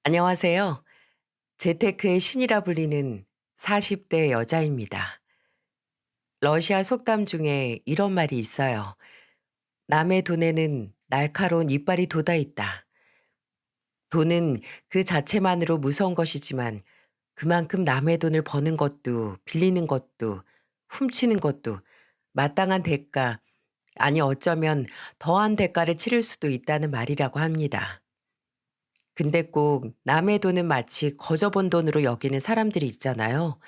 안녕하세요. 재테크의 신이라 불리는 40대 여자입니다. 러시아 속담 중에 이런 말이 있어요. 남의 돈에는 날카로운 이빨이 돋아 있다. 돈은 그 자체만으로 무서운 것이지만 그만큼 남의 돈을 버는 것도 빌리는 것도 훔치는 것도 마땅한 대가, 아니 어쩌면 더한 대가를 치를 수도 있다는 말이라고 합니다. 근데 꼭 남의 돈은 마치 거저본 돈으로 여기는 사람들이 있잖아요.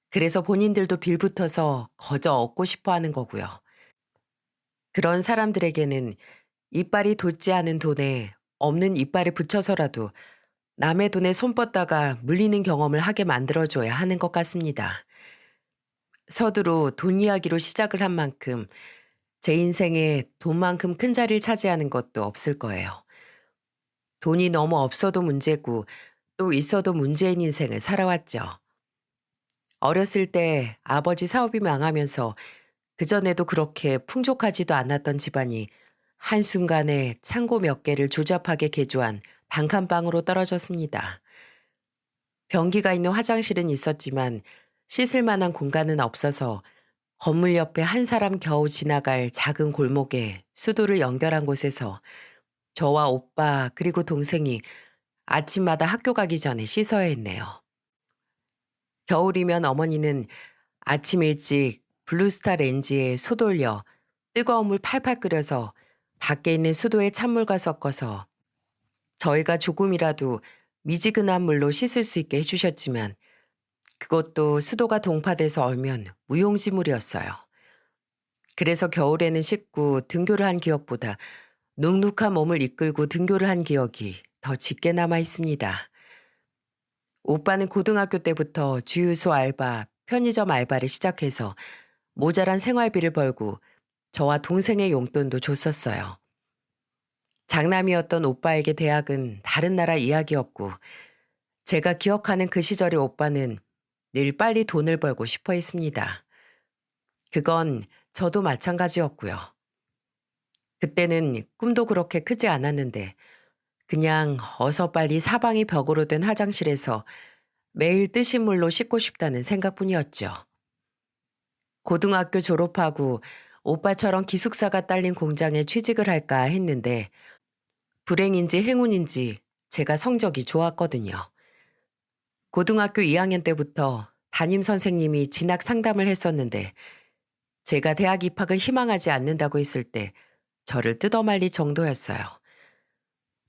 그래서 본인들도 빌붙어서 거저 얻고 싶어 하는 거고요. 그런 사람들에게는 이빨이 돋지 않은 돈에 없는 이빨을 붙여서라도 남의 돈에 손 뻗다가 물리는 경험을 하게 만들어줘야 하는 것 같습니다. 서두로 돈 이야기로 시작을 한 만큼 제 인생에 돈만큼 큰 자리를 차지하는 것도 없을 거예요. 돈이 너무 없어도 문제고 또 있어도 문제인 인생을 살아왔죠. 어렸을 때 아버지 사업이 망하면서 그전에도 그렇게 풍족하지도 않았던 집안이 한순간에 창고 몇 개를 조잡하게 개조한 단칸방으로 떨어졌습니다. 변기가 있는 화장실은 있었지만 씻을 만한 공간은 없어서 건물 옆에 한 사람 겨우 지나갈 작은 골목에 수도를 연결한 곳에서 저와 오빠 그리고 동생이 아침마다 학교 가기 전에 씻어야 했네요. 겨울이면 어머니는 아침 일찍 블루스타 렌지에 소 돌려 뜨거운 물 팔팔 끓여서 밖에 있는 수도에 찬물과 섞어서 저희가 조금이라도 미지근한 물로 씻을 수 있게 해주셨지만 그것도 수도가 동파돼서 얼면 무용지물이었어요. 그래서 겨울에는 씻고 등교를 한 기억보다 눅눅한 몸을 이끌고 등교를 한 기억이 더 짙게 남아 있습니다. 오빠는 고등학교 때부터 주유소 알바, 편의점 알바를 시작해서 모자란 생활비를 벌고 저와 동생의 용돈도 줬었어요. 장남이었던 오빠에게 대학은 다른 나라 이야기였고 제가 기억하는 그 시절의 오빠는 늘 빨리 돈을 벌고 싶어 했습니다. 그건 저도 마찬가지였고요. 그때는 꿈도 그렇게 크지 않았는데 그냥 어서 빨리 사방이 벽으로 된 화장실에서 매일 뜨신 물로 씻고 싶다는 생각뿐이었죠. 고등학교 졸업하고 오빠처럼 기숙사가 딸린 공장에 취직을 할까 했는데 불행인지 행운인지 제가 성적이 좋았거든요. 고등학교 2학년 때부터 담임 선생님이 진학 상담을 했었는데 제가 대학 입학을 희망하지 않는다고 했을 때 저를 뜯어말릴 정도였어요.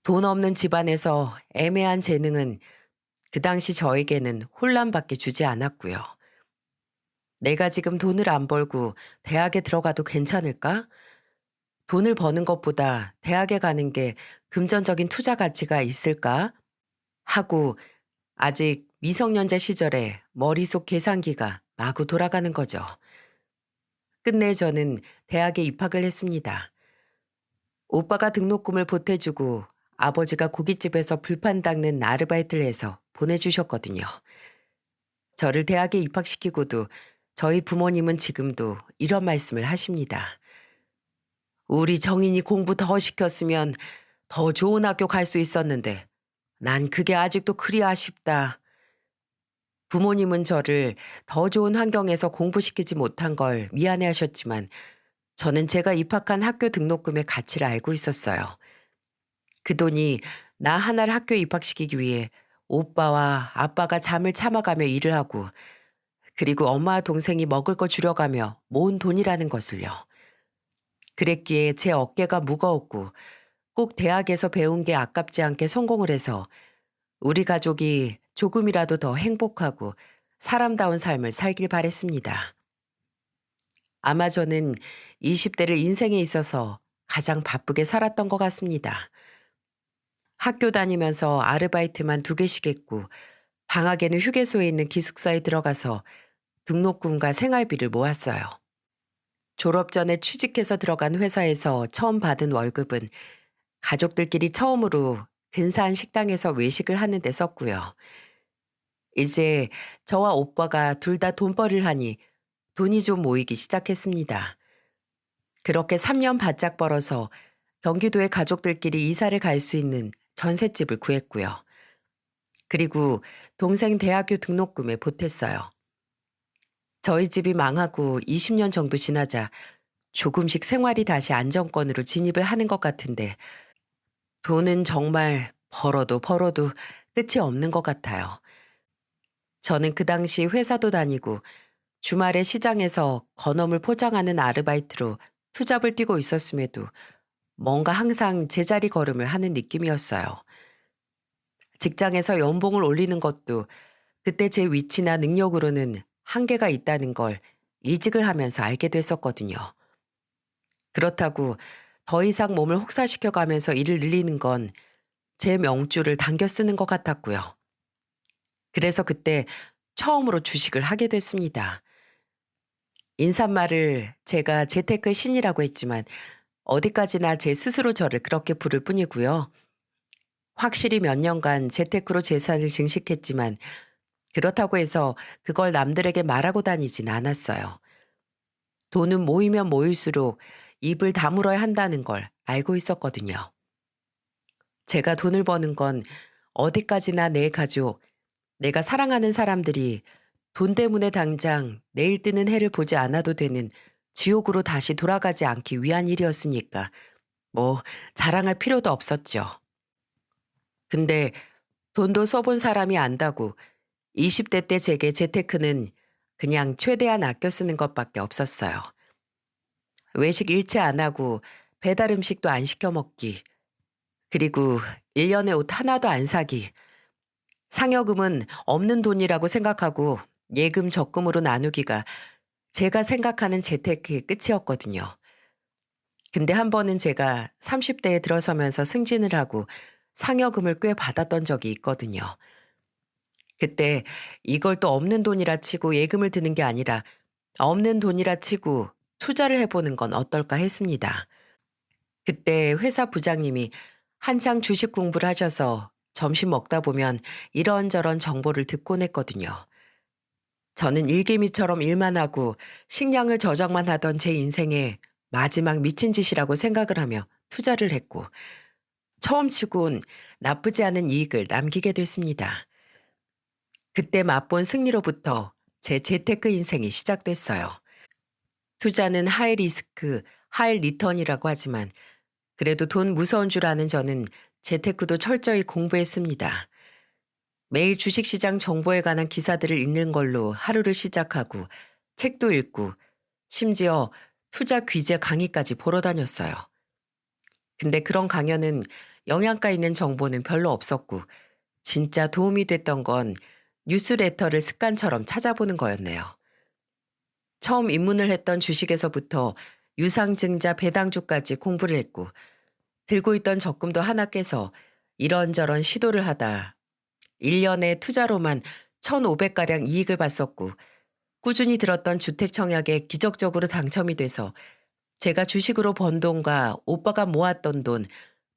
돈 없는 집안에서 애매한 재능은 그 당시 저에게는 혼란밖에 주지 않았고요. 내가 지금 돈을 안 벌고 대학에 들어가도 괜찮을까? 돈을 버는 것보다 대학에 가는 게 금전적인 투자 가치가 있을까? 하고 아직 미성년자 시절에 머릿속 계산기가 마구 돌아가는 거죠. 끝내 저는 대학에 입학을 했습니다. 오빠가 등록금을 보태주고 아버지가 고깃집에서 불판 닦는 아르바이트를 해서 보내주셨거든요. 저를 대학에 입학시키고도 저희 부모님은 지금도 이런 말씀을 하십니다. 우리 정인이 공부 더 시켰으면 더 좋은 학교 갈 수 있었는데 난 그게 아직도 그리 아쉽다. 부모님은 저를 더 좋은 환경에서 공부시키지 못한 걸 미안해 하셨지만 저는 제가 입학한 학교 등록금의 가치를 알고 있었어요. 그 돈이 나 하나를 학교에 입학시키기 위해 오빠와 아빠가 잠을 참아가며 일을 하고 그리고 엄마와 동생이 먹을 거 줄여가며 모은 돈이라는 것을요. 그랬기에 제 어깨가 무거웠고 꼭 대학에서 배운 게 아깝지 않게 성공을 해서 우리 가족이 조금이라도 더 행복하고 사람다운 삶을 살길 바랬습니다. 아마 저는 20대를 인생에 있어서 가장 바쁘게 살았던 것 같습니다. 학교 다니면서 아르바이트만 2개씩 했고 방학에는 휴게소에 있는 기숙사에 들어가서 등록금과 생활비를 모았어요. 졸업 전에 취직해서 들어간 회사에서 처음 받은 월급은 가족들끼리 처음으로 근사한 식당에서 외식을 하는 데 썼고요. 이제 저와 오빠가 둘 다 돈벌이를 하니 돈이 좀 모이기 시작했습니다. 그렇게 3년 바짝 벌어서 경기도에 가족들끼리 이사를 갈 수 있는 전셋집을 구했고요. 그리고 동생 대학교 등록금에 보탰어요. 저희 집이 망하고 20년 정도 지나자 조금씩 생활이 다시 안정권으로 진입을 하는 것 같은데 돈은 정말 벌어도 벌어도 끝이 없는 것 같아요. 저는 그 당시 회사도 다니고 주말에 시장에서 건어물 포장하는 아르바이트로 투잡을 뛰고 있었음에도 뭔가 항상 제자리 걸음을 하는 느낌이었어요. 직장에서 연봉을 올리는 것도 그때 제 위치나 능력으로는 한계가 있다는 걸 이직을 하면서 알게 됐었거든요. 그렇다고 더 이상 몸을 혹사시켜 가면서 일을 늘리는 건 제 명줄을 당겨 쓰는 것 같았고요. 그래서 그때 처음으로 주식을 하게 됐습니다. 인사말을 제가 재테크의 신이라고 했지만 어디까지나 제 스스로 저를 그렇게 부를 뿐이고요. 확실히 몇 년간 재테크로 재산을 증식했지만 그렇다고 해서 그걸 남들에게 말하고 다니진 않았어요. 돈은 모이면 모일수록 입을 다물어야 한다는 걸 알고 있었거든요. 제가 돈을 버는 건 어디까지나 내 가족, 내가 사랑하는 사람들이 돈 때문에 당장 내일 뜨는 해를 보지 않아도 되는 지옥으로 다시 돌아가지 않기 위한 일이었으니까 뭐 자랑할 필요도 없었죠. 근데 돈도 써본 사람이 안다고 20대 때 제게 재테크는 그냥 최대한 아껴 쓰는 것밖에 없었어요. 외식 일체 안 하고 배달 음식도 안 시켜 먹기. 그리고 1년에 옷 하나도 안 사기. 상여금은 없는 돈이라고 생각하고 예금 적금으로 나누기가 제가 생각하는 재테크의 끝이었거든요. 근데 한 번은 제가 30대에 들어서면서 승진을 하고 상여금을 꽤 받았던 적이 있거든요. 그때 이걸 또 없는 돈이라 치고 예금을 드는 게 아니라 없는 돈이라 치고 투자를 해보는 건 어떨까 했습니다. 그때 회사 부장님이 한창 주식 공부를 하셔서 점심 먹다 보면 이런저런 정보를 듣곤 했거든요. 저는 일개미처럼 일만 하고 식량을 저장만 하던 제 인생의 마지막 미친 짓이라고 생각을 하며 투자를 했고 처음 치곤 나쁘지 않은 이익을 남기게 됐습니다. 그때 맛본 승리로부터 제 재테크 인생이 시작됐어요. 투자는 하이 리스크, 하이 리턴이라고 하지만 그래도 돈 무서운 줄 아는 저는 재테크도 철저히 공부했습니다. 매일 주식시장 정보에 관한 기사들을 읽는 걸로 하루를 시작하고 책도 읽고 심지어 투자 귀재 강의까지 보러 다녔어요. 근데 그런 강연은 영양가 있는 정보는 별로 없었고 진짜 도움이 됐던 건 뉴스레터를 습관처럼 찾아보는 거였네요. 처음 입문을 했던 주식에서부터 유상증자 배당주까지 공부를 했고 들고 있던 적금도 하나 깨서 이런저런 시도를 하다 1년에 투자로만 1,500가량 이익을 봤었고 꾸준히 들었던 주택청약에 기적적으로 당첨이 돼서 제가 주식으로 번 돈과 오빠가 모았던 돈,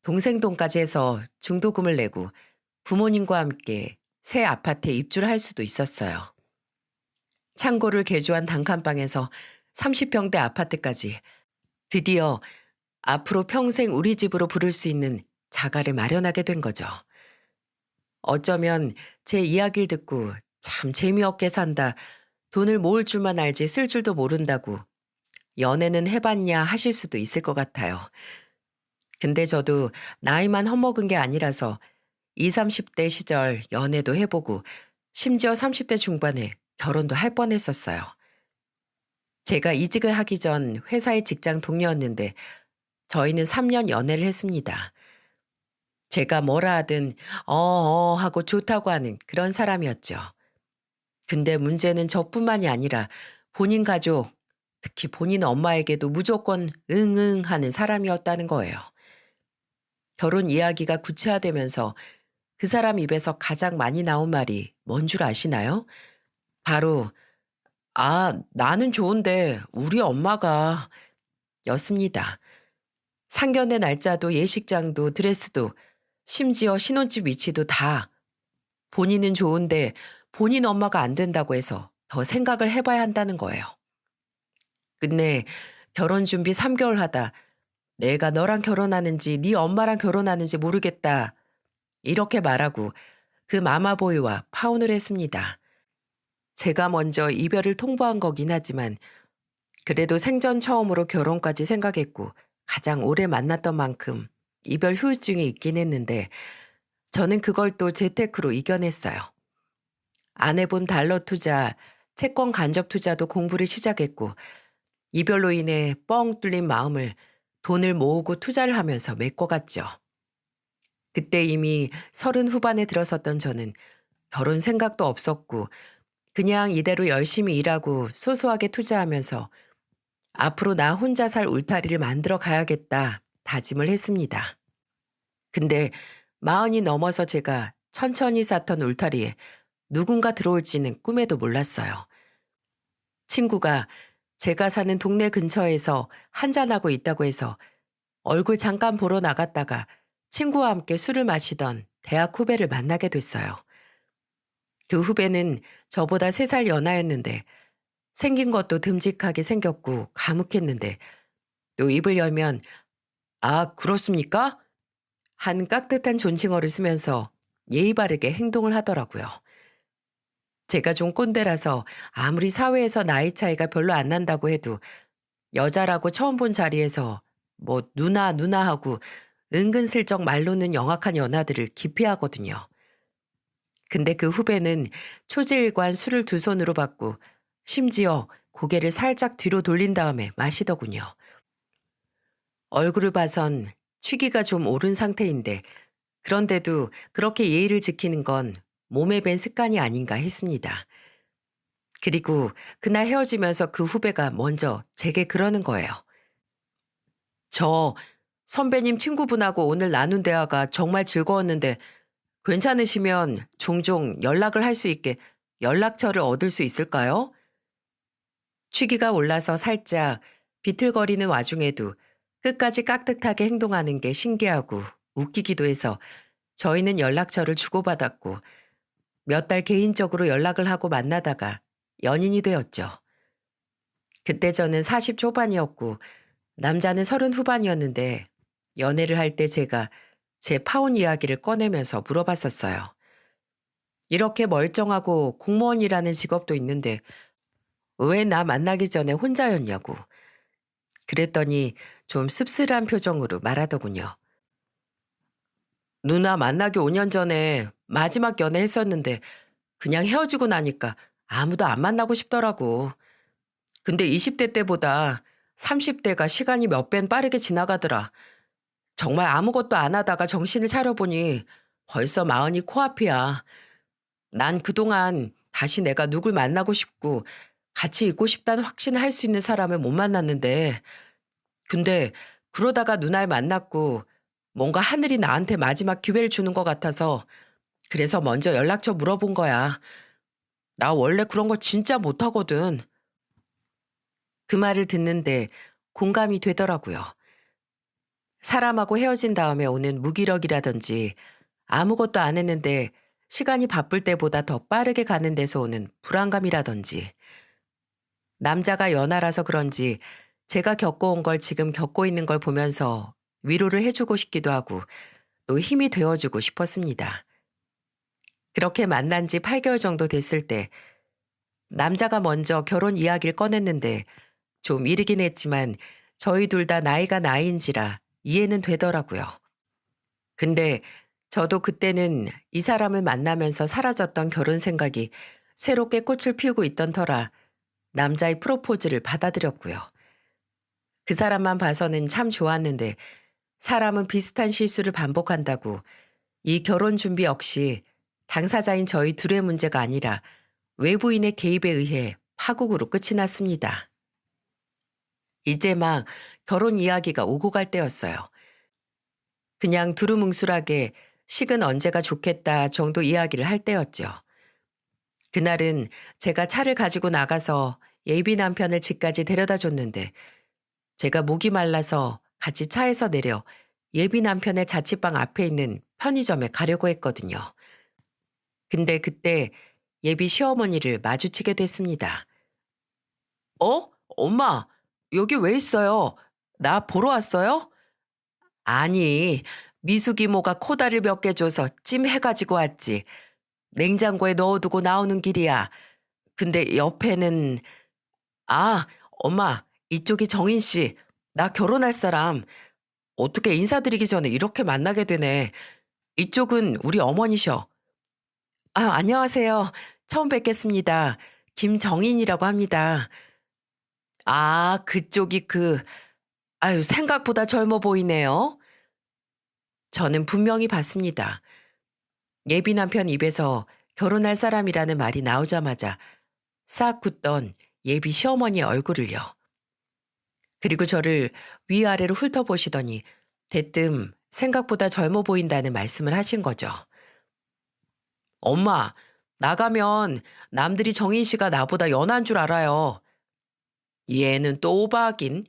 동생 돈까지 해서 중도금을 내고 부모님과 함께 새 아파트에 입주를 할 수도 있었어요. 창고를 개조한 단칸방에서 30평대 아파트까지 드디어 앞으로 평생 우리 집으로 부를 수 있는 자가를 마련하게 된 거죠. 어쩌면 제 이야기를 듣고 참 재미없게 산다, 돈을 모을 줄만 알지 쓸 줄도 모른다고 연애는 해봤냐 하실 수도 있을 것 같아요. 근데 저도 나이만 헛먹은 게 아니라서 20, 30대 시절 연애도 해보고 심지어 30대 중반에 결혼도 할 뻔했었어요. 제가 이직을 하기 전 회사의 직장 동료였는데 저희는 3년 연애를 했습니다. 제가 뭐라 하든 하고 좋다고 하는 그런 사람이었죠. 근데 문제는 저뿐만이 아니라 본인 가족, 특히 본인 엄마에게도 무조건 응응 하는 사람이었다는 거예요. 결혼 이야기가 구체화되면서 그 사람 입에서 가장 많이 나온 말이 뭔 줄 아시나요? 바로 "아, 나는 좋은데 우리 엄마가" 였습니다. 상견례 날짜도 예식장도 드레스도 심지어 신혼집 위치도 다 본인은 좋은데 본인 엄마가 안 된다고 해서 더 생각을 해 봐야 한다는 거예요. 끝내 결혼 준비 3개월 하다 "내가 너랑 결혼하는지 네 엄마랑 결혼하는지 모르겠다." 이렇게 말하고 그 마마보이와 파혼을 했습니다. 제가 먼저 이별을 통보한 거긴 하지만 그래도 생전 처음으로 결혼까지 생각했고 가장 오래 만났던 만큼 이별 후유증이 있긴 했는데 저는 그걸 또 재테크로 이겨냈어요. 안 해본 달러 투자, 채권 간접 투자도 공부를 시작했고 이별로 인해 뻥 뚫린 마음을 돈을 모으고 투자를 하면서 메꿔갔죠. 그때 이미 30 후반에 들어섰던 저는 결혼 생각도 없었고 그냥 이대로 열심히 일하고 소소하게 투자하면서 앞으로 나 혼자 살 울타리를 만들어 가야겠다 다짐을 했습니다. 근데 40이 넘어서 제가 천천히 쌓던 울타리에 누군가 들어올지는 꿈에도 몰랐어요. 친구가 제가 사는 동네 근처에서 한잔하고 있다고 해서 얼굴 잠깐 보러 나갔다가 친구와 함께 술을 마시던 대학 후배를 만나게 됐어요. 그 후배는 저보다 3살 연하였는데 생긴 것도 듬직하게 생겼고 과묵했는데 또 입을 열면 "아, 그렇습니까?" 한 깍듯한 존칭어를 쓰면서 예의 바르게 행동을 하더라고요. 제가 좀 꼰대라서 아무리 사회에서 나이 차이가 별로 안 난다고 해도 여자라고 처음 본 자리에서 뭐 누나 누나 하고 은근슬쩍 말로는 영악한 연하들을 기피하거든요. 근데 그 후배는 초지일관 술을 2손으로 받고 심지어 고개를 살짝 뒤로 돌린 다음에 마시더군요. 얼굴을 봐선 취기가 좀 오른 상태인데 그런데도 그렇게 예의를 지키는 건 몸에 밴 습관이 아닌가 했습니다. 그리고 그날 헤어지면서 그 후배가 먼저 제게 그러는 거예요. "저 선배님 친구분하고 오늘 나눈 대화가 정말 즐거웠는데 괜찮으시면 종종 연락을 할 수 있게 연락처를 얻을 수 있을까요?" 취기가 올라서 살짝 비틀거리는 와중에도 끝까지 깍듯하게 행동하는 게 신기하고 웃기기도 해서 저희는 연락처를 주고받았고 몇 달 개인적으로 연락을 하고 만나다가 연인이 되었죠. 그때 저는 40 초반이었고 남자는 30 후반이었는데 연애를 할 때 제가 제 파혼 이야기를 꺼내면서 물어봤었어요. 이렇게 멀쩡하고 공무원이라는 직업도 있는데 왜 나 만나기 전에 혼자였냐고. 그랬더니 좀 씁쓸한 표정으로 말하더군요. "누나 만나기 5년 전에 마지막 연애했었는데 그냥 헤어지고 나니까 아무도 안 만나고 싶더라고. 근데 20대 때보다 30대가 시간이 몇 배 빠르게 지나가더라. 정말 아무것도 안 하다가 정신을 차려보니 벌써 40이 코앞이야. 난 그동안 다시 내가 누굴 만나고 싶고 같이 있고 싶다는 확신을 할 수 있는 사람을 못 만났는데 근데 그러다가 누날 만났고 뭔가 하늘이 나한테 마지막 기회를 주는 것 같아서 그래서 먼저 연락처 물어본 거야. 나 원래 그런 거 진짜 못하거든." 그 말을 듣는데 공감이 되더라고요. 사람하고 헤어진 다음에 오는 무기력이라든지 아무것도 안 했는데 시간이 바쁠 때보다 더 빠르게 가는 데서 오는 불안감이라든지 남자가 연하라서 그런지 제가 겪어온 걸 지금 겪고 있는 걸 보면서 위로를 해주고 싶기도 하고 또 힘이 되어주고 싶었습니다. 그렇게 만난 지 8개월 정도 됐을 때 남자가 먼저 결혼 이야기를 꺼냈는데 좀 이르긴 했지만 저희 둘 다 나이가 나이인지라 이해는 되더라고요. 근데 저도 그때는 이 사람을 만나면서 사라졌던 결혼 생각이 새롭게 꽃을 피우고 있던 터라 남자의 프로포즈를 받아들였고요. 그 사람만 봐서는 참 좋았는데 사람은 비슷한 실수를 반복한다고 이 결혼 준비 역시 당사자인 저희 둘의 문제가 아니라 외부인의 개입에 의해 파국으로 끝이 났습니다. 이제 막 결혼 이야기가 오고 갈 때였어요. 그냥 두루뭉술하게 식은 언제가 좋겠다 정도 이야기를 할 때였죠. 그날은 제가 차를 가지고 나가서 예비 남편을 집까지 데려다 줬는데 제가 목이 말라서 같이 차에서 내려 예비 남편의 자취방 앞에 있는 편의점에 가려고 했거든요. 근데 그때 예비 시어머니를 마주치게 됐습니다. "어? 엄마, 여기 왜 있어요? 나 보러 왔어요?" "아니, 미숙 이모가 코다리 몇 개 줘서 찜 해가지고 왔지. 냉장고에 넣어두고 나오는 길이야. 근데 옆에는 아, 엄마, 이쪽이 정인 씨. 나 결혼할 사람. 어떻게 인사드리기 전에 이렇게 만나게 되네. 이쪽은 우리 어머니셔. 아, 안녕하세요. 처음 뵙겠습니다. 김정인이라고 합니다. 아, 그쪽이 아유, 생각보다 젊어 보이네요. 저는 분명히 봤습니다. 예비 남편 입에서 결혼할 사람이라는 말이 나오자마자 싹 굳던 예비 시어머니의 얼굴을요. 그리고 저를 위아래로 훑어보시더니 대뜸 생각보다 젊어 보인다는 말씀을 하신 거죠. 엄마, 나가면 남들이 정인 씨가 나보다 연한 줄 알아요. 얘는 또 오바하긴.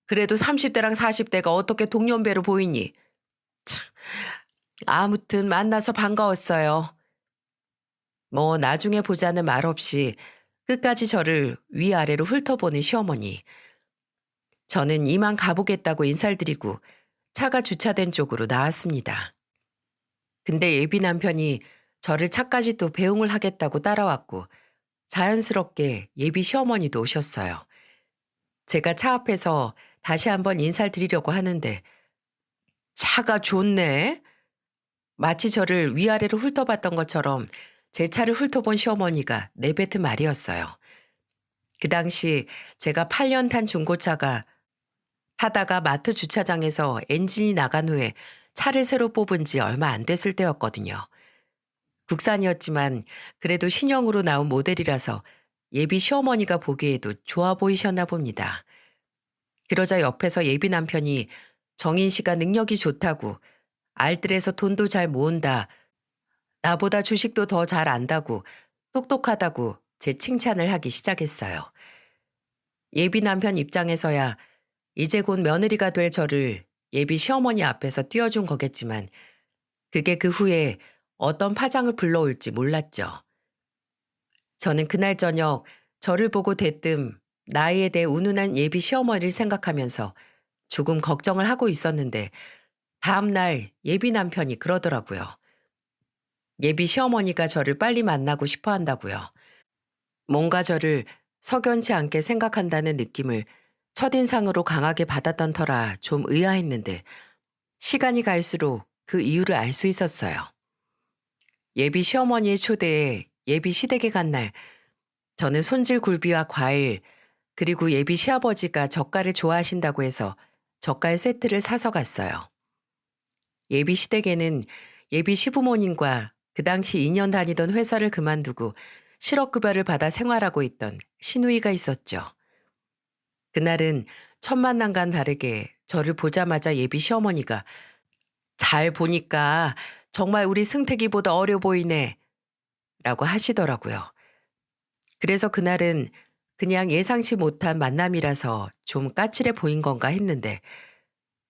그래도 30대랑 40대가 어떻게 동년배로 보이니? 참, 아무튼 만나서 반가웠어요. 뭐 나중에 보자는 말 없이 끝까지 저를 위아래로 훑어보는 시어머니. 저는 이만 가보겠다고 인사를 드리고 차가 주차된 쪽으로 나왔습니다. 근데 예비 남편이 저를 차까지 또 배웅을 하겠다고 따라왔고 자연스럽게 예비 시어머니도 오셨어요. 제가 차 앞에서 다시 한번 인사를 드리려고 하는데 차가 좋네. 마치 저를 위아래로 훑어봤던 것처럼 제 차를 훑어본 시어머니가 내뱉은 말이었어요. 그 당시 제가 8년 탄 중고차가 타다가 마트 주차장에서 엔진이 나간 후에 차를 새로 뽑은 지 얼마 안 됐을 때였거든요. 국산이었지만 그래도 신형으로 나온 모델이라서 예비 시어머니가 보기에도 좋아 보이셨나 봅니다. 그러자 옆에서 예비 남편이 정인 씨가 능력이 좋다고 알뜰해서 돈도 잘 모은다. 나보다 주식도 더 잘 안다고 똑똑하다고 제 칭찬을 하기 시작했어요. 예비 남편 입장에서야 이제 곧 며느리가 될 저를 예비 시어머니 앞에서 띄워준 거겠지만 그게 그 후에 어떤 파장을 불러올지 몰랐죠. 저는 그날 저녁 저를 보고 대뜸 나이에 대해 운운한 예비 시어머니를 생각하면서 조금 걱정을 하고 있었는데 다음날 예비 남편이 그러더라고요. 예비 시어머니가 저를 빨리 만나고 싶어 한다고요. 뭔가 저를 석연치 않게 생각한다는 느낌을 첫인상으로 강하게 받았던 터라 좀 의아했는데 시간이 갈수록 그 이유를 알 수 있었어요. 예비 시어머니의 초대에 예비 시댁에 간 날 저는 손질 굴비와 과일 그리고 예비 시아버지가 젓갈을 좋아하신다고 해서 젓갈 세트를 사서 갔어요. 예비 시댁에는 예비 시부모님과 그 당시 2년 다니던 회사를 그만두고 실업급여를 받아 생활하고 있던 시누이가 있었죠. 그날은 첫 만남과는 다르게 저를 보자마자 예비 시어머니가 잘 보니까 정말 우리 승택이보다 어려 보이네 라고 하시더라고요. 그래서 그날은 그냥 예상치 못한 만남이라서 좀 까칠해 보인 건가 했는데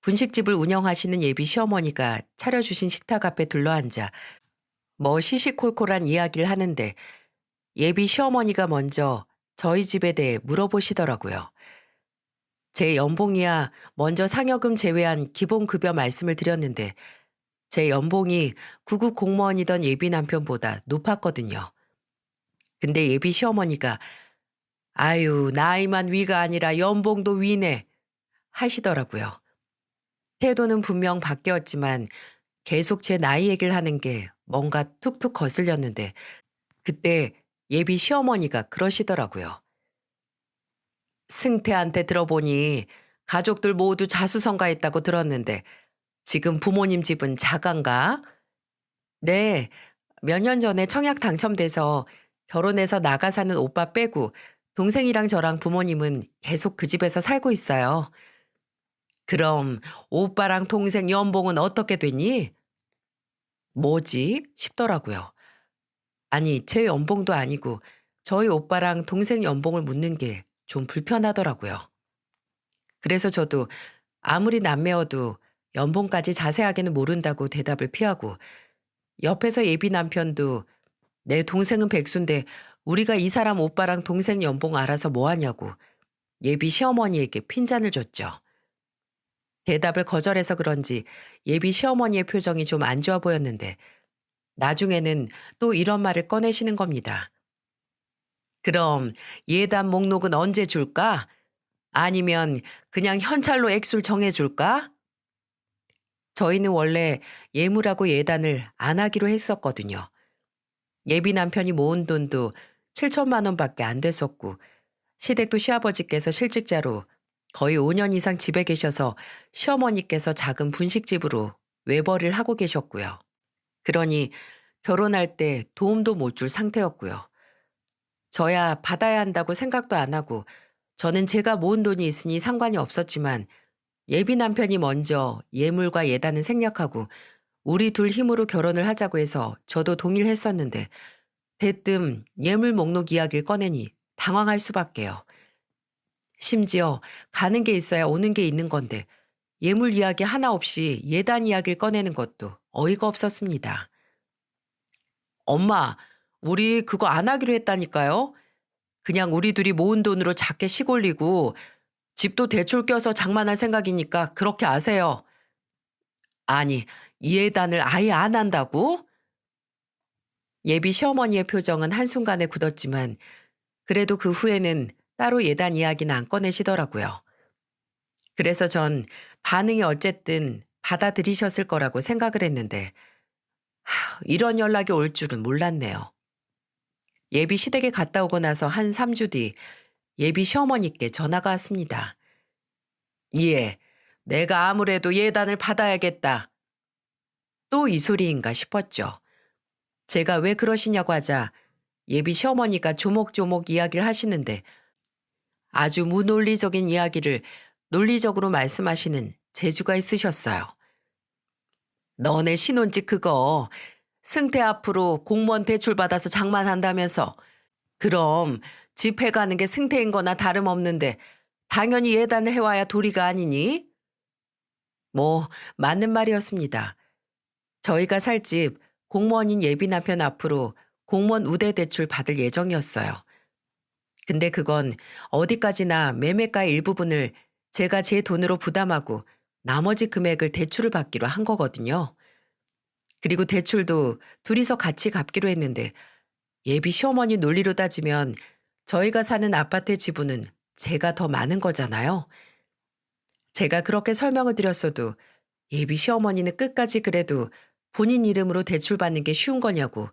분식집을 운영하시는 예비 시어머니가 차려주신 식탁 앞에 둘러앉아 뭐 시시콜콜한 이야기를 하는데 예비 시어머니가 먼저 저희 집에 대해 물어보시더라고요. 제 연봉이야 먼저 상여금 제외한 기본급여 말씀을 드렸는데 제 연봉이 구급 공무원이던 예비 남편보다 높았거든요. 근데 예비 시어머니가 아유, 나이만 위가 아니라 연봉도 위네 하시더라고요. 태도는 분명 바뀌었지만 계속 제 나이 얘기를 하는 게 뭔가 툭툭 거슬렸는데 그때 예비 시어머니가 그러시더라고요. 승태한테 들어보니 가족들 모두 자수성가했다고 들었는데 지금 부모님 집은 자간가? 네, 몇 년 전에 청약 당첨돼서 결혼해서 나가 사는 오빠 빼고 동생이랑 저랑 부모님은 계속 그 집에서 살고 있어요. 그럼 오빠랑 동생 연봉은 어떻게 되니? 뭐지? 싶더라고요. 아니, 제 연봉도 아니고 저희 오빠랑 동생 연봉을 묻는 게 좀 불편하더라고요. 그래서 저도 아무리 남매여도 연봉까지 자세하게는 모른다고 대답을 피하고 옆에서 예비 남편도 내 동생은 백수인데 우리가 이 사람 오빠랑 동생 연봉 알아서 뭐 하냐고 예비 시어머니에게 핀잔을 줬죠. 대답을 거절해서 그런지 예비 시어머니의 표정이 좀 안 좋아 보였는데 나중에는 또 이런 말을 꺼내시는 겁니다. 그럼 예단 목록은 언제 줄까? 아니면 그냥 현찰로 액수를 정해줄까? 저희는 원래 예물하고 예단을 안 하기로 했었거든요. 예비 남편이 모은 돈도 7천만 원밖에 안 됐었고, 시댁도 시아버지께서 실직자로 거의 5년 이상 집에 계셔서 시어머니께서 작은 분식집으로 외벌이를 하고 계셨고요. 그러니 결혼할 때 도움도 못 줄 상태였고요. 저야 받아야 한다고 생각도 안 하고 저는 제가 모은 돈이 있으니 상관이 없었지만 예비 남편이 먼저 예물과 예단을 생략하고 우리 둘 힘으로 결혼을 하자고 해서 저도 동의를 했었는데 대뜸 예물 목록 이야기를 꺼내니 당황할 수밖에요. 심지어 가는 게 있어야 오는 게 있는 건데 예물 이야기 하나 없이 예단 이야기를 꺼내는 것도 어이가 없었습니다. 엄마, 우리 그거 안 하기로 했다니까요. 그냥 우리 둘이 모은 돈으로 작게 시골리고 집도 대출 껴서 장만할 생각이니까 그렇게 아세요. 아니, 이 예단을 아예 안 한다고? 예비 시어머니의 표정은 한순간에 굳었지만 그래도 그 후에는 따로 예단 이야기는 안 꺼내시더라고요. 그래서 전 반응이 어쨌든 받아들이셨을 거라고 생각을 했는데 이런 연락이 올 줄은 몰랐네요. 예비 시댁에 갔다 오고 나서 한 3주 뒤 예비 시어머니께 전화가 왔습니다. 예, 내가 아무래도 예단을 받아야겠다. 또 이 소리인가 싶었죠. 제가 왜 그러시냐고 하자 예비 시어머니가 조목조목 이야기를 하시는데 아주 무논리적인 이야기를 논리적으로 말씀하시는 재주가 있으셨어요. 너네 신혼집 그거 승태 앞으로 공무원 대출 받아서 장만한다면서 그럼 집해 가는 게 승태인 거나 다름없는데 당연히 예단을 해와야 도리가 아니니? 뭐 맞는 말이었습니다. 저희가 살 집 공무원인 예비 남편 앞으로 공무원 우대 대출 받을 예정이었어요. 근데 그건 어디까지나 매매가 일부분을 제가 제 돈으로 부담하고 나머지 금액을 대출을 받기로 한 거거든요. 그리고 대출도 둘이서 같이 갚기로 했는데 예비 시어머니 논리로 따지면 저희가 사는 아파트 지분은 제가 더 많은 거잖아요. 제가 그렇게 설명을 드렸어도 예비 시어머니는 끝까지 그래도 본인 이름으로 대출받는 게 쉬운 거냐고.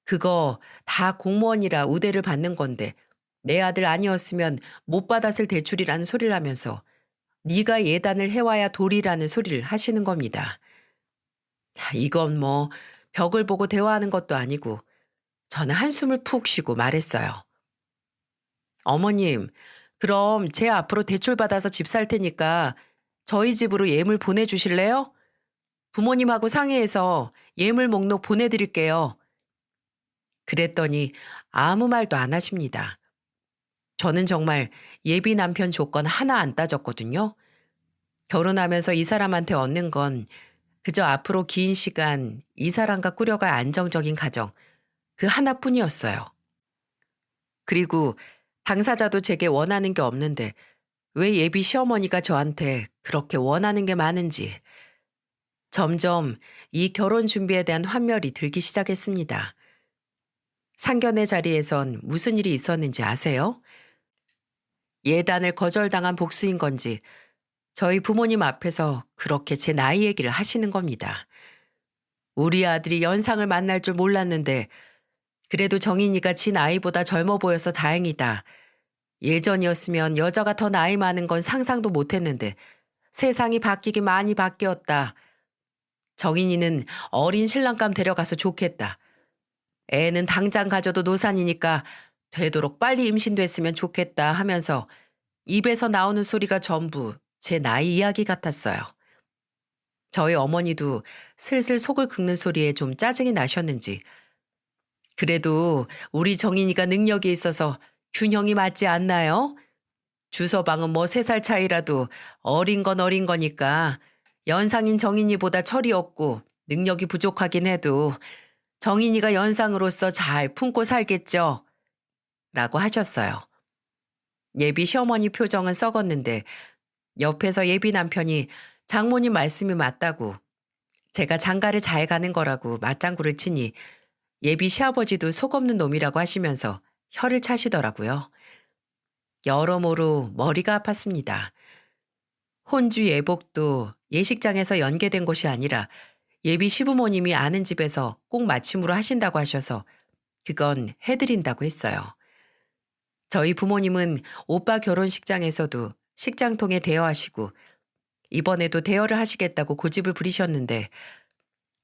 그거 다 공무원이라 우대를 받는 건데 내 아들 아니었으면 못 받았을 대출이라는 소리를 하면서 네가 예단을 해와야 도리라는 소리를 하시는 겁니다. 야, 이건 뭐 벽을 보고 대화하는 것도 아니고 저는 한숨을 푹 쉬고 말했어요. 어머님, 그럼 제 앞으로 대출 받아서 집 살 테니까 저희 집으로 예물 보내주실래요? 부모님하고 상의해서 예물 목록 보내드릴게요. 그랬더니 아무 말도 안 하십니다. 저는 정말 예비 남편 조건 하나 안 따졌거든요. 결혼하면서 이 사람한테 얻는 건 그저 앞으로 긴 시간 이 사람과 꾸려갈 안정적인 가정, 그 하나뿐이었어요. 그리고 당사자도 제게 원하는 게 없는데 왜 예비 시어머니가 저한테 그렇게 원하는 게 많은지 점점 이 결혼 준비에 대한 환멸이 들기 시작했습니다. 상견례 자리에선 무슨 일이 있었는지 아세요? 예단을 거절당한 복수인 건지 저희 부모님 앞에서 그렇게 제 나이 얘기를 하시는 겁니다. 우리 아들이 연상을 만날 줄 몰랐는데 그래도 정인이가 지 나이보다 젊어 보여서 다행이다. 예전이었으면 여자가 더 나이 많은 건 상상도 못했는데 세상이 바뀌기 많이 바뀌었다. 정인이는 어린 신랑감 데려가서 좋겠다. 애는 당장 가져도 노산이니까 되도록 빨리 임신됐으면 좋겠다 하면서 입에서 나오는 소리가 전부 제 나이 이야기 같았어요. 저희 어머니도 슬슬 속을 긁는 소리에 좀 짜증이 나셨는지 그래도 우리 정인이가 능력이 있어서 균형이 맞지 않나요? 주서방은 뭐 3살 차이라도 어린 건 어린 거니까 연상인 정인이보다 철이 없고 능력이 부족하긴 해도 정인이가 연상으로서 잘 품고 살겠죠? 라고 하셨어요. 예비 시어머니 표정은 썩었는데 옆에서 예비 남편이 장모님 말씀이 맞다고 제가 장가를 잘 가는 거라고 맞장구를 치니 예비 시아버지도 속 없는 놈이라고 하시면서 혀를 차시더라고요. 여러모로 머리가 아팠습니다. 혼주 예복도 예식장에서 연계된 것이 아니라 예비 시부모님이 아는 집에서 꼭 맞춤으로 하신다고 하셔서 그건 해드린다고 했어요. 저희 부모님은 오빠 결혼식장에서도 식장통에 대여하시고 이번에도 대여를 하시겠다고 고집을 부리셨는데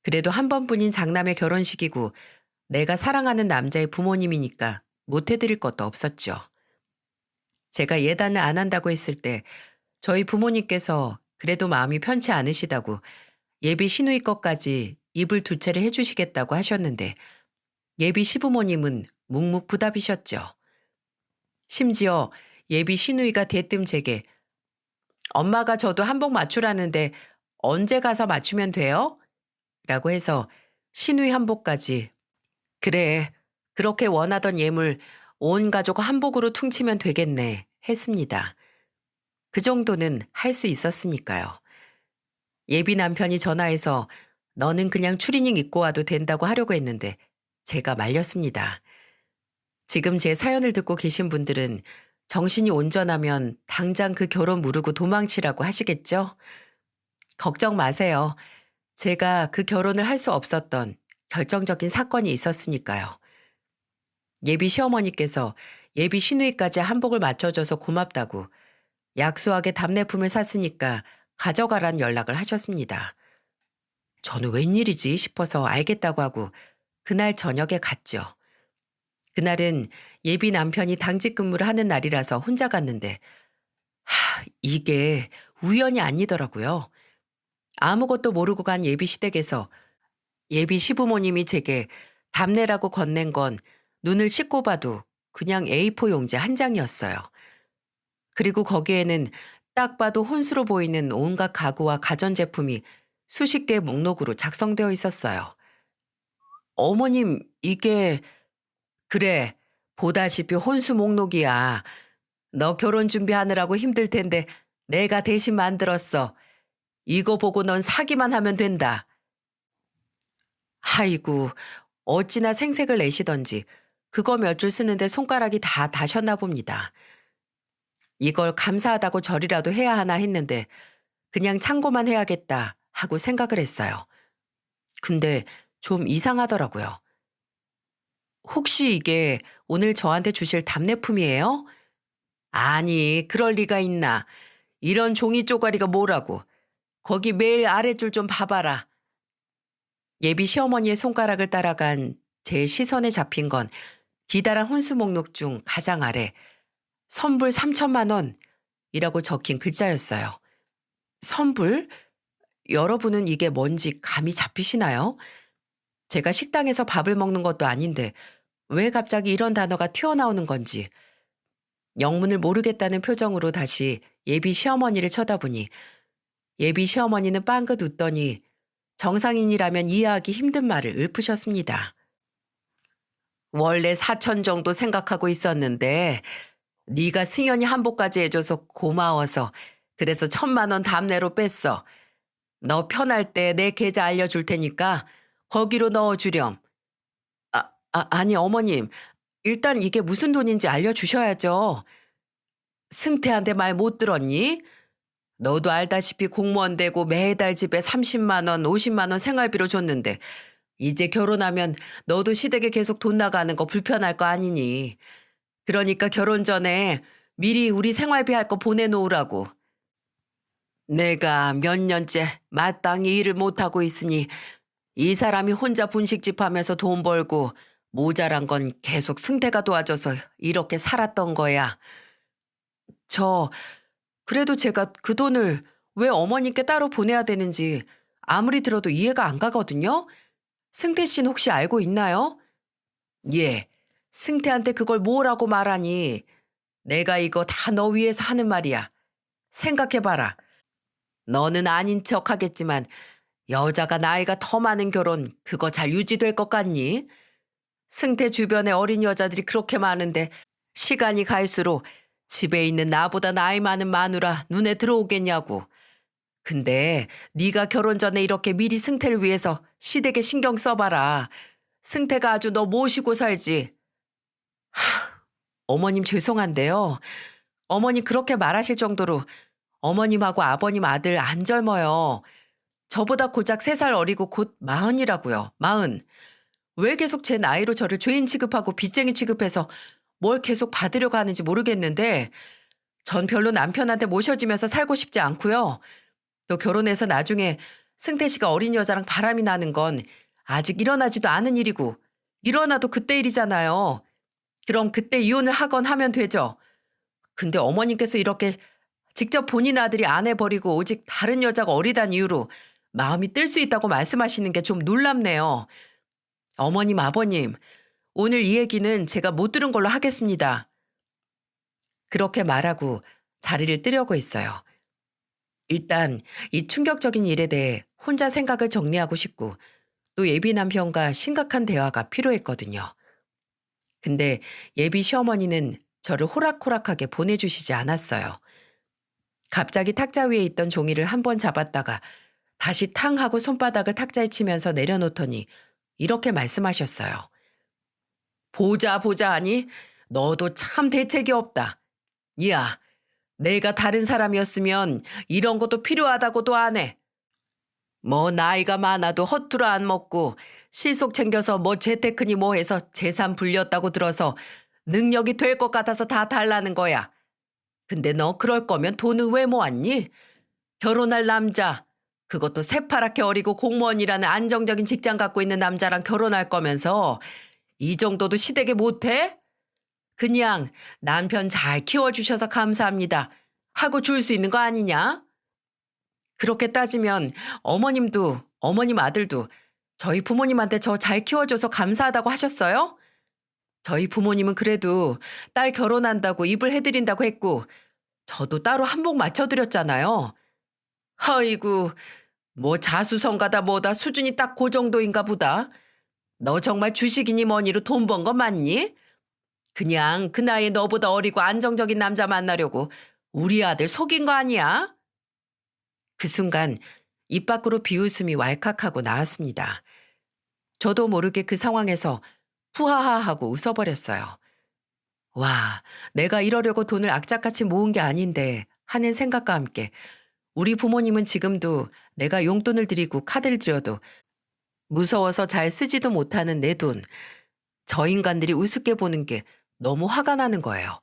그래도 한 번뿐인 장남의 결혼식이고 내가 사랑하는 남자의 부모님이니까 못 해드릴 것도 없었죠. 제가 예단을 안 한다고 했을 때 저희 부모님께서 그래도 마음이 편치 않으시다고 예비 시누이 것까지 이불 두 채를 해주시겠다고 하셨는데 예비 시부모님은 묵묵부답이셨죠. 심지어 예비 시누이가 대뜸 제게 엄마가 저도 한복 맞추라는데 언제 가서 맞추면 돼요? 라고 해서 시누이 한복까지 그래 그렇게 원하던 예물 온 가족 한복으로 퉁치면 되겠네 했습니다. 그 정도는 할 수 있었으니까요. 예비 남편이 전화해서 너는 그냥 추리닝 입고 와도 된다고 하려고 했는데 제가 말렸습니다. 지금 제 사연을 듣고 계신 분들은 정신이 온전하면 당장 그 결혼 무르고 도망치라고 하시겠죠? 걱정 마세요. 제가 그 결혼을 할 수 없었던 결정적인 사건이 있었으니까요. 예비 시어머니께서 예비 시누이까지 한복을 맞춰줘서 고맙다고 약소하게 답례품을 샀으니까 가져가란 연락을 하셨습니다. 저는 웬일이지 싶어서 알겠다고 하고 그날 저녁에 갔죠. 그날은 예비 남편이 당직 근무를 하는 날이라서 혼자 갔는데 이게 우연이 아니더라고요. 아무것도 모르고 간 예비 시댁에서 예비 시부모님이 제게 답례라고 건넨 건 눈을 씻고 봐도 그냥 A4 용지 한 장이었어요. 그리고 거기에는 딱 봐도 혼수로 보이는 온갖 가구와 가전제품이 수십 개 목록으로 작성되어 있었어요. 어머님, 이게 그래, 보다시피 혼수 목록이야. 너 결혼 준비하느라고 힘들 텐데 내가 대신 만들었어. 이거 보고 넌 사기만 하면 된다. 아이고, 어찌나 생색을 내시던지 그거 몇 줄 쓰는데 손가락이 다 다셨나 봅니다. 이걸 감사하다고 절이라도 해야 하나 했는데 그냥 참고만 해야겠다 하고 생각을 했어요. 근데 좀 이상하더라고요. 혹시 이게 오늘 저한테 주실 답례품이에요? 아니, 그럴 리가 있나. 이런 종이 쪼가리가 뭐라고. 거기 매일 아랫줄 좀 봐봐라. 예비 시어머니의 손가락을 따라간 제 시선에 잡힌 건 기다란 혼수 목록 중 가장 아래 선불 3천만 원이라고 적힌 글자였어요. 선불? 여러분은 이게 뭔지 감이 잡히시나요? 제가 식당에서 밥을 먹는 것도 아닌데 왜 갑자기 이런 단어가 튀어나오는 건지 영문을 모르겠다는 표정으로 다시 예비 시어머니를 쳐다보니 예비 시어머니는 빵긋 웃더니 정상인이라면 이해하기 힘든 말을 읊으셨습니다. 원래 4천 정도 생각하고 있었는데 네가 승연이 한복까지 해줘서 고마워서 그래서 1,000만 원 답내로 뺐어. 너 편할 때 내 계좌 알려줄 테니까 거기로 넣어주렴. 아니 어머님 일단 이게 무슨 돈인지 알려주셔야죠. 승태한테 말 못 들었니? 너도 알다시피 공무원 되고 매달 집에 30만 원, 50만 원 생활비로 줬는데 이제 결혼하면 너도 시댁에 계속 돈 나가는 거 불편할 거 아니니. 그러니까 결혼 전에 미리 우리 생활비 할 거 보내놓으라고. 내가 몇 년째 마땅히 일을 못하고 있으니 이 사람이 혼자 분식집 하면서 돈 벌고 모자란 건 계속 승태가 도와줘서 이렇게 살았던 거야. 저 그래도 제가 그 돈을 왜 어머님께 따로 보내야 되는지 아무리 들어도 이해가 안 가거든요. 승태 씨는 혹시 알고 있나요? 예. 승태한테 그걸 뭐라고 말하니? 내가 이거 다 너 위해서 하는 말이야. 생각해봐라. 너는 아닌 척 하겠지만 여자가 나이가 더 많은 결혼 그거 잘 유지될 것 같니? 승태 주변에 어린 여자들이 그렇게 많은데 시간이 갈수록 집에 있는 나보다 나이 많은 마누라 눈에 들어오겠냐고. 근데 네가 결혼 전에 이렇게 미리 승태를 위해서 시댁에 신경 써봐라. 승태가 아주 너 모시고 살지. 어머님 죄송한데요. 어머니 그렇게 말하실 정도로 어머님하고 아버님 아들 안 젊어요. 저보다 고작 3살 어리고 곧 40이라고요. 40. 왜 계속 제 나이로 저를 죄인 취급하고 빚쟁이 취급해서 뭘 계속 받으려고 하는지 모르겠는데 전 별로 남편한테 모셔지면서 살고 싶지 않고요. 또 결혼해서 나중에 승태 씨가 어린 여자랑 바람이 나는 건 아직 일어나지도 않은 일이고 일어나도 그때 일이잖아요. 그럼 그때 이혼을 하건 하면 되죠. 근데 어머님께서 이렇게 직접 본인 아들이 아내 버리고 오직 다른 여자가 어리단 이유로 마음이 뜰 수 있다고 말씀하시는 게 좀 놀랍네요. 어머님, 아버님, 오늘 이 얘기는 제가 못 들은 걸로 하겠습니다. 그렇게 말하고 자리를 뜨려고 했어요. 일단 이 충격적인 일에 대해 혼자 생각을 정리하고 싶고 또 예비 남편과 심각한 대화가 필요했거든요. 근데 예비 시어머니는 저를 호락호락하게 보내주시지 않았어요. 갑자기 탁자 위에 있던 종이를 한 번 잡았다가 다시 탕 하고 손바닥을 탁자에 치면서 내려놓더니 이렇게 말씀하셨어요. 보자 보자 하니 너도 참 대책이 없다. 야, 내가 다른 사람이었으면 이런 것도 필요하다고도 안 해. 뭐 나이가 많아도 허투루 안 먹고 실속 챙겨서 뭐 재테크니 뭐 해서 재산 불렸다고 들어서 능력이 될 것 같아서 다 달라는 거야. 근데 너 그럴 거면 돈은 왜 모았니? 결혼할 남자, 그것도 새파랗게 어리고 공무원이라는 안정적인 직장 갖고 있는 남자랑 결혼할 거면서 이 정도도 시댁에 못해? 그냥 남편 잘 키워주셔서 감사합니다 하고 줄 수 있는 거 아니냐? 그렇게 따지면 어머님도 어머님 아들도 저희 부모님한테 저 잘 키워줘서 감사하다고 하셨어요? 저희 부모님은 그래도 딸 결혼한다고 입을 해드린다고 했고 저도 따로 한복 맞춰드렸잖아요. 아이고 뭐 자수성가다 뭐다 수준이 딱 그 정도인가 보다. 너 정말 주식이니 뭐니로 돈 번 거 맞니? 그냥 그 나이에 너보다 어리고 안정적인 남자 만나려고 우리 아들 속인 거 아니야? 그 순간 입 밖으로 비웃음이 왈칵하고 나왔습니다. 저도 모르게 그 상황에서 푸하하 하고 웃어버렸어요. 와, 내가 이러려고 돈을 악착같이 모은 게 아닌데 하는 생각과 함께 우리 부모님은 지금도 내가 용돈을 드리고 카드를 드려도 무서워서 잘 쓰지도 못하는 내 돈, 저 인간들이 우습게 보는 게 너무 화가 나는 거예요.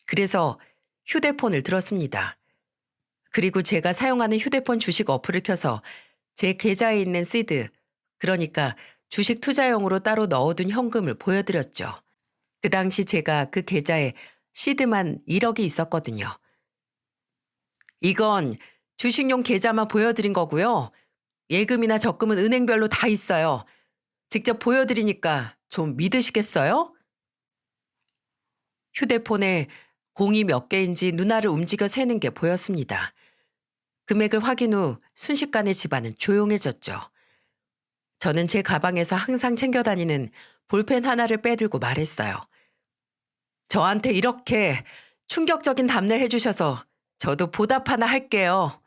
그래서 휴대폰을 들었습니다. 그리고 제가 사용하는 휴대폰 주식 어플을 켜서 제 계좌에 있는 시드, 그러니까 주식 투자용으로 따로 넣어둔 현금을 보여드렸죠. 그 당시 제가 그 계좌에 시드만 1억이 있었거든요. 이건 주식용 계좌만 보여드린 거고요. 예금이나 적금은 은행별로 다 있어요. 직접 보여드리니까 좀 믿으시겠어요? 휴대폰에 공이 몇 개인지 눈알을 움직여 세는 게 보였습니다. 금액을 확인 후 순식간에 집안은 조용해졌죠. 저는 제 가방에서 항상 챙겨 다니는 볼펜 하나를 빼들고 말했어요. 저한테 이렇게 충격적인 답례를 해주셔서 저도 보답 하나 할게요.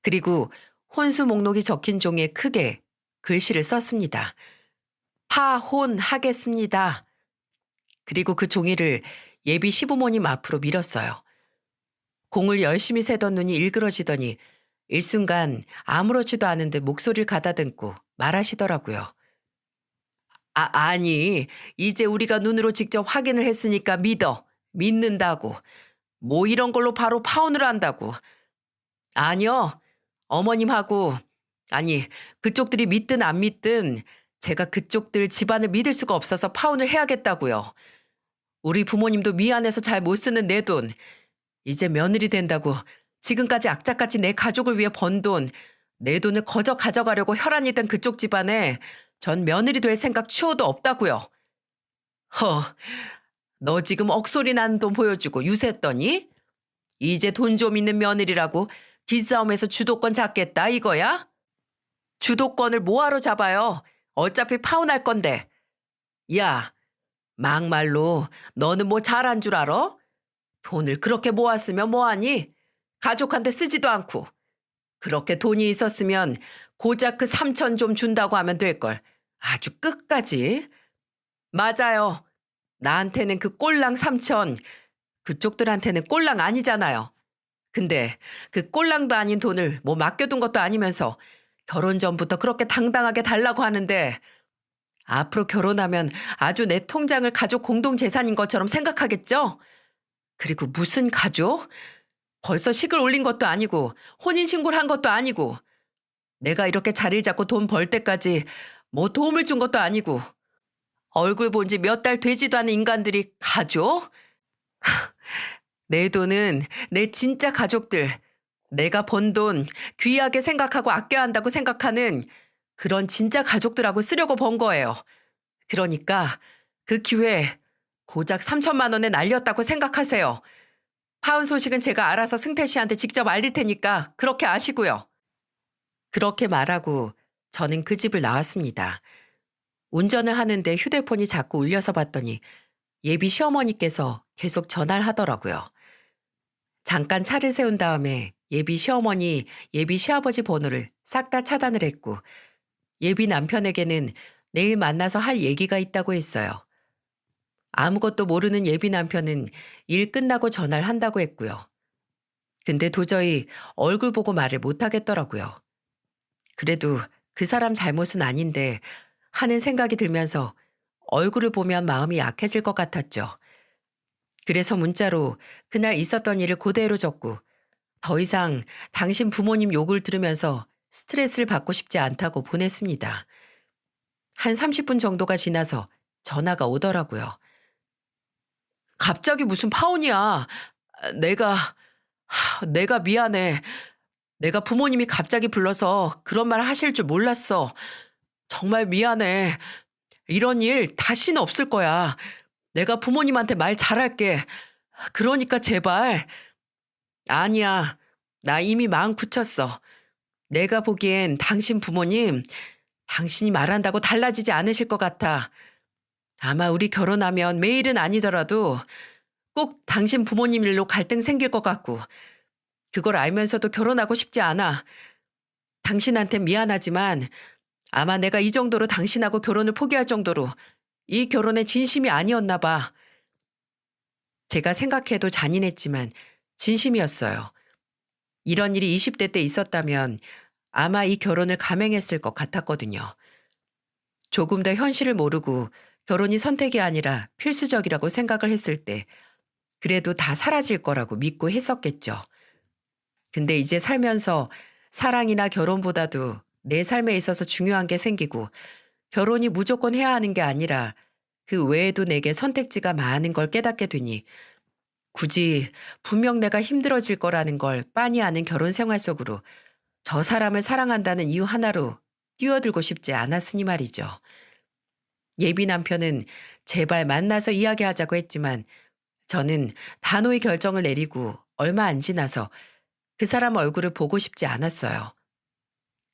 그리고 혼수 목록이 적힌 종이에 크게 글씨를 썼습니다. 파혼하겠습니다. 그리고 그 종이를 예비 시부모님 앞으로 밀었어요. 공을 열심히 세던 눈이 일그러지더니 일순간 아무렇지도 않은 듯 목소리를 가다듬고 말하시더라고요. 아니, 이제 우리가 눈으로 직접 확인을 했으니까 믿어. 믿는다고. 뭐 이런 걸로 바로 파혼을 한다고. 아니요. 어머님하고, 아니, 그쪽들이 믿든 안 믿든 제가 그쪽들 집안을 믿을 수가 없어서 파혼을 해야겠다고요. 우리 부모님도 미안해서 잘 못 쓰는 내 돈, 이제 며느리 된다고 지금까지 악착같이 내 가족을 위해 번 돈, 내 돈을 거저 가져가려고 혈안이 된 그쪽 집안에 전 며느리 될 생각 추호도 없다고요. 너 지금 억소리 나는 돈 보여주고 유세했더니 이제 돈 좀 있는 며느리라고 기싸움에서 주도권 잡겠다 이거야? 주도권을 뭐하러 잡아요? 어차피 파혼할 건데. 야, 막말로 너는 뭐 잘한 줄 알아? 돈을 그렇게 모았으면 뭐하니? 가족한테 쓰지도 않고. 그렇게 돈이 있었으면 고작 그 3천 좀 준다고 하면 될걸. 아주 끝까지. 맞아요. 나한테는 그 꼴랑 3천, 그쪽들한테는 꼴랑 아니잖아요. 근데 그 꼴랑도 아닌 돈을 뭐 맡겨둔 것도 아니면서 결혼 전부터 그렇게 당당하게 달라고 하는데 앞으로 결혼하면 아주 내 통장을 가족 공동 재산인 것처럼 생각하겠죠? 그리고 무슨 가족? 벌써 식을 올린 것도 아니고 혼인신고를 한 것도 아니고 내가 이렇게 자리를 잡고 돈 벌 때까지 뭐 도움을 준 것도 아니고 얼굴 본 지 몇 달 되지도 않은 인간들이 가족? 내 돈은 내 진짜 가족들, 내가 번 돈 귀하게 생각하고 아껴야 한다고 생각하는 그런 진짜 가족들하고 쓰려고 번 거예요. 그러니까 그 기회 고작 3천만 원에 날렸다고 생각하세요. 파혼 소식은 제가 알아서 승태 씨한테 직접 알릴 테니까 그렇게 아시고요. 그렇게 말하고 저는 그 집을 나왔습니다. 운전을 하는데 휴대폰이 자꾸 울려서 봤더니 예비 시어머니께서 계속 전화를 하더라고요. 잠깐 차를 세운 다음에 예비 시어머니, 예비 시아버지 번호를 싹 다 차단을 했고 예비 남편에게는 내일 만나서 할 얘기가 있다고 했어요. 아무것도 모르는 예비 남편은 일 끝나고 전화를 한다고 했고요. 근데 도저히 얼굴 보고 말을 못 하겠더라고요. 그래도 그 사람 잘못은 아닌데 하는 생각이 들면서 얼굴을 보면 마음이 약해질 것 같았죠. 그래서 문자로 그날 있었던 일을 그대로 적고 더 이상 당신 부모님 욕을 들으면서 스트레스를 받고 싶지 않다고 보냈습니다. 한 30분 정도가 지나서 전화가 오더라고요. 갑자기 무슨 파혼이야. 내가 미안해. 내가 부모님이 갑자기 불러서 그런 말 하실 줄 몰랐어. 정말 미안해. 이런 일 다시는 없을 거야. 내가 부모님한테 말 잘할게. 그러니까 제발. 아니야. 나 이미 마음 굳혔어. 내가 보기엔 당신 부모님, 당신이 말한다고 달라지지 않으실 것 같아. 아마 우리 결혼하면 매일은 아니더라도 꼭 당신 부모님 일로 갈등 생길 것 같고, 그걸 알면서도 결혼하고 싶지 않아. 당신한테 미안하지만 아마 내가 이 정도로 당신하고 결혼을 포기할 정도로 이 결혼에 진심이 아니었나 봐. 제가 생각해도 잔인했지만 진심이었어요. 이런 일이 20대 때 있었다면 아마 이 결혼을 감행했을 것 같았거든요. 조금 더 현실을 모르고 결혼이 선택이 아니라 필수적이라고 생각을 했을 때 그래도 다 사라질 거라고 믿고 했었겠죠. 근데 이제 살면서 사랑이나 결혼보다도 내 삶에 있어서 중요한 게 생기고 결혼이 무조건 해야 하는 게 아니라 그 외에도 내게 선택지가 많은 걸 깨닫게 되니 굳이 분명 내가 힘들어질 거라는 걸 빤히 아는 결혼 생활 속으로 저 사람을 사랑한다는 이유 하나로 뛰어들고 싶지 않았으니 말이죠. 예비 남편은 제발 만나서 이야기하자고 했지만 저는 단호히 결정을 내리고 얼마 안 지나서 그 사람 얼굴을 보고 싶지 않았어요.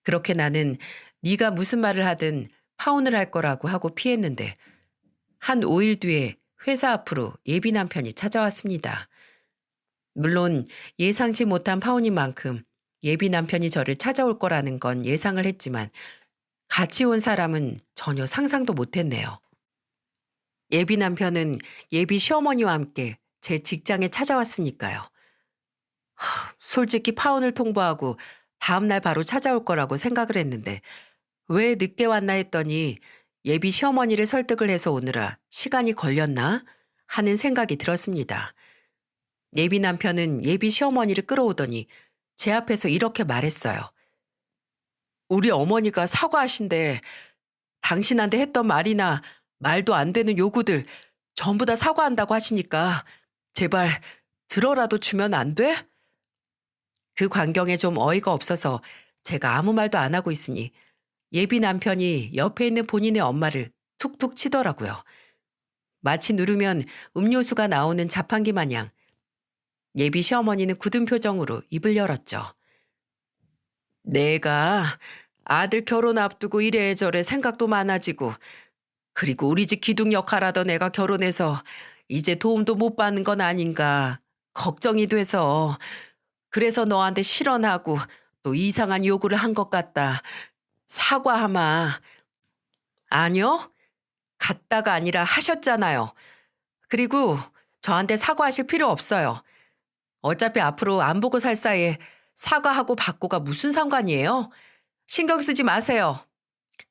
그렇게 나는 네가 무슨 말을 하든 파혼을 할 거라고 하고 피했는데 한 5일 뒤에 회사 앞으로 예비 남편이 찾아왔습니다. 물론 예상치 못한 파혼인 만큼 예비 남편이 저를 찾아올 거라는 건 예상을 했지만 같이 온 사람은 전혀 상상도 못했네요. 예비 남편은 예비 시어머니와 함께 제 직장에 찾아왔으니까요. 솔직히 파혼을 통보하고 다음날 바로 찾아올 거라고 생각을 했는데 왜 늦게 왔나 했더니 예비 시어머니를 설득을 해서 오느라 시간이 걸렸나 하는 생각이 들었습니다. 예비 남편은 예비 시어머니를 끌어오더니 제 앞에서 이렇게 말했어요. 우리 어머니가 사과하신대. 당신한테 했던 말이나 말도 안 되는 요구들 전부 다 사과한다고 하시니까 제발 들어라도 주면 안 돼? 그 광경에 좀 어이가 없어서 제가 아무 말도 안 하고 있으니 예비 남편이 옆에 있는 본인의 엄마를 툭툭 치더라고요. 마치 누르면 음료수가 나오는 자판기 마냥 예비 시어머니는 굳은 표정으로 입을 열었죠. 내가 아들 결혼 앞두고 이래저래 생각도 많아지고 그리고 우리 집 기둥 역할하던 애가 결혼해서 이제 도움도 못 받는 건 아닌가 걱정이 돼서 그래서 너한테 실언하고 또 이상한 요구를 한 것 같다. 사과하마. 아니요. 같다가 아니라 하셨잖아요. 그리고 저한테 사과하실 필요 없어요. 어차피 앞으로 안 보고 살 사이에 사과하고 받고가 무슨 상관이에요? 신경 쓰지 마세요.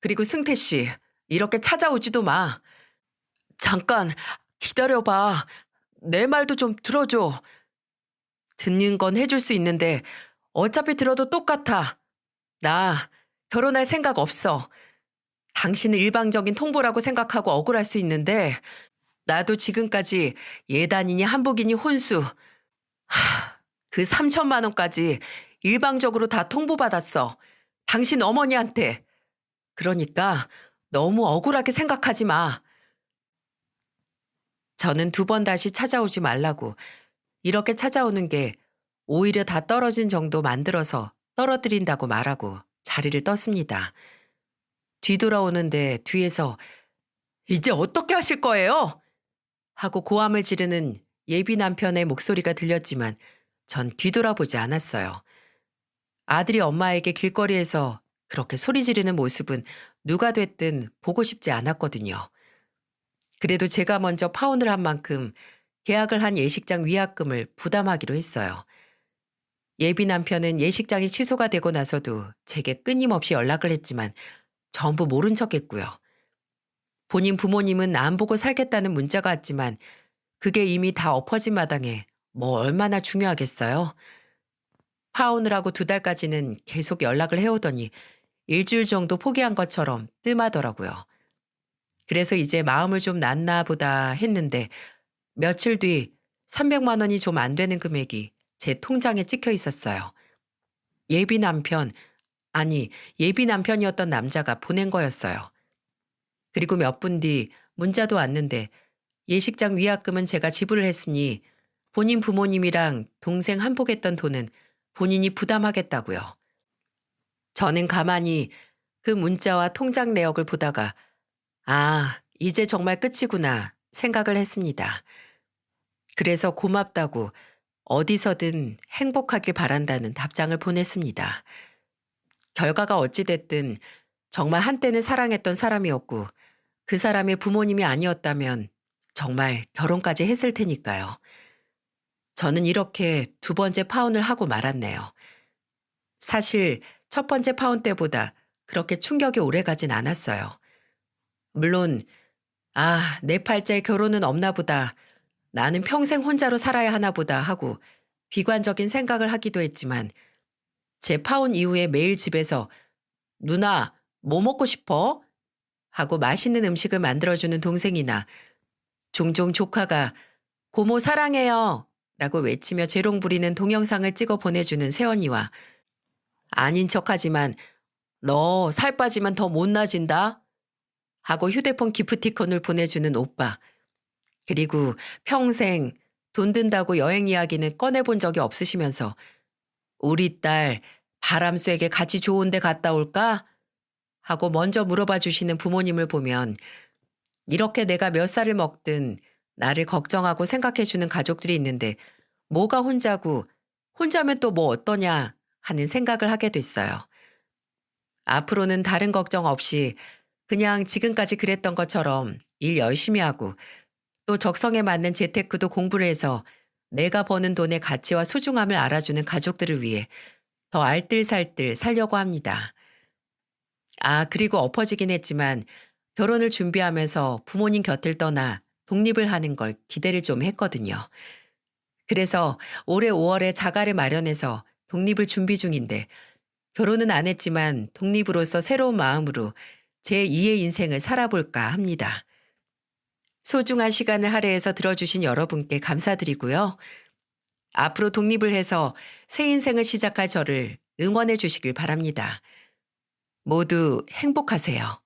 그리고 승태 씨, 이렇게 찾아오지도 마. 잠깐 기다려봐. 내 말도 좀 들어줘. 듣는 건 해줄 수 있는데 어차피 들어도 똑같아. 나 결혼할 생각 없어. 당신은 일방적인 통보라고 생각하고 억울할 수 있는데 나도 지금까지 예단이니 한복이니 혼수 그 3천만 원까지 일방적으로 다 통보받았어. 당신 어머니한테. 그러니까 너무 억울하게 생각하지 마. 저는 두 번 다시 찾아오지 말라고 이렇게 찾아오는 게 오히려 다 떨어진 정도 만들어서 떨어뜨린다고 말하고 자리를 떴습니다. 뒤돌아오는데 뒤에서 이제 어떻게 하실 거예요? 하고 고함을 지르는 예비 남편의 목소리가 들렸지만 전 뒤돌아보지 않았어요. 아들이 엄마에게 길거리에서 그렇게 소리 지르는 모습은 누가 됐든 보고 싶지 않았거든요. 그래도 제가 먼저 파혼을 한 만큼 계약을 한 예식장 위약금을 부담하기로 했어요. 예비 남편은 예식장이 취소가 되고 나서도 제게 끊임없이 연락을 했지만 전부 모른 척했고요. 본인 부모님은 안 보고 살겠다는 문자가 왔지만 그게 이미 다 엎어진 마당에 뭐 얼마나 중요하겠어요. 파혼을 하고 2달까지는 계속 연락을 해오더니 일주일 정도 포기한 것처럼 뜸하더라고요. 그래서 이제 마음을 좀 놨나 보다 했는데 며칠 뒤 300만 원이 좀 안 되는 금액이 제 통장에 찍혀 있었어요. 예비 남편, 아니 예비 남편이었던 남자가 보낸 거였어요. 그리고 몇 분 뒤 문자도 왔는데 예식장 위약금은 제가 지불을 했으니 본인 부모님이랑 동생 한복했던 돈은 본인이 부담하겠다고요. 저는 가만히 그 문자와 통장 내역을 보다가 아, 이제 정말 끝이구나 생각을 했습니다. 그래서 고맙다고 어디서든 행복하길 바란다는 답장을 보냈습니다. 결과가 어찌됐든 정말 한때는 사랑했던 사람이었고 그 사람의 부모님이 아니었다면 정말 결혼까지 했을 테니까요. 저는 이렇게 2번째 파혼을 하고 말았네요. 사실 첫 번째 파혼 때보다 그렇게 충격이 오래 가진 않았어요. 물론 아, 내 팔자에 결혼은 없나 보다. 나는 평생 혼자로 살아야 하나 보다 하고 비관적인 생각을 하기도 했지만 제 파혼 이후에 매일 집에서 누나, 뭐 먹고 싶어? 하고 맛있는 음식을 만들어주는 동생이나 종종 조카가 고모 사랑해요 라고 외치며 재롱 부리는 동영상을 찍어 보내주는 새언니와 아닌 척하지만 너 살 빠지면 더 못나진다 하고 휴대폰 기프티콘을 보내주는 오빠 그리고 평생 돈 든다고 여행 이야기는 꺼내본 적이 없으시면서 우리 딸 바람 쐬게 같이 좋은 데 갔다 올까? 하고 먼저 물어봐 주시는 부모님을 보면 이렇게 내가 몇 살을 먹든 나를 걱정하고 생각해 주는 가족들이 있는데 뭐가 혼자고 혼자면 또 뭐 어떠냐 하는 생각을 하게 됐어요. 앞으로는 다른 걱정 없이 그냥 지금까지 그랬던 것처럼 일 열심히 하고 또 적성에 맞는 재테크도 공부를 해서 내가 버는 돈의 가치와 소중함을 알아주는 가족들을 위해 더 알뜰살뜰 살려고 합니다. 아, 그리고 엎어지긴 했지만 결혼을 준비하면서 부모님 곁을 떠나 독립을 하는 걸 기대를 좀 했거든요. 그래서 올해 5월에 자가를 마련해서 독립을 준비 중인데 결혼은 안 했지만 독립으로서 새로운 마음으로 제2의 인생을 살아볼까 합니다. 소중한 시간을 할애해서 들어주신 여러분께 감사드리고요. 앞으로 독립을 해서 새 인생을 시작할 저를 응원해 주시길 바랍니다. 모두 행복하세요.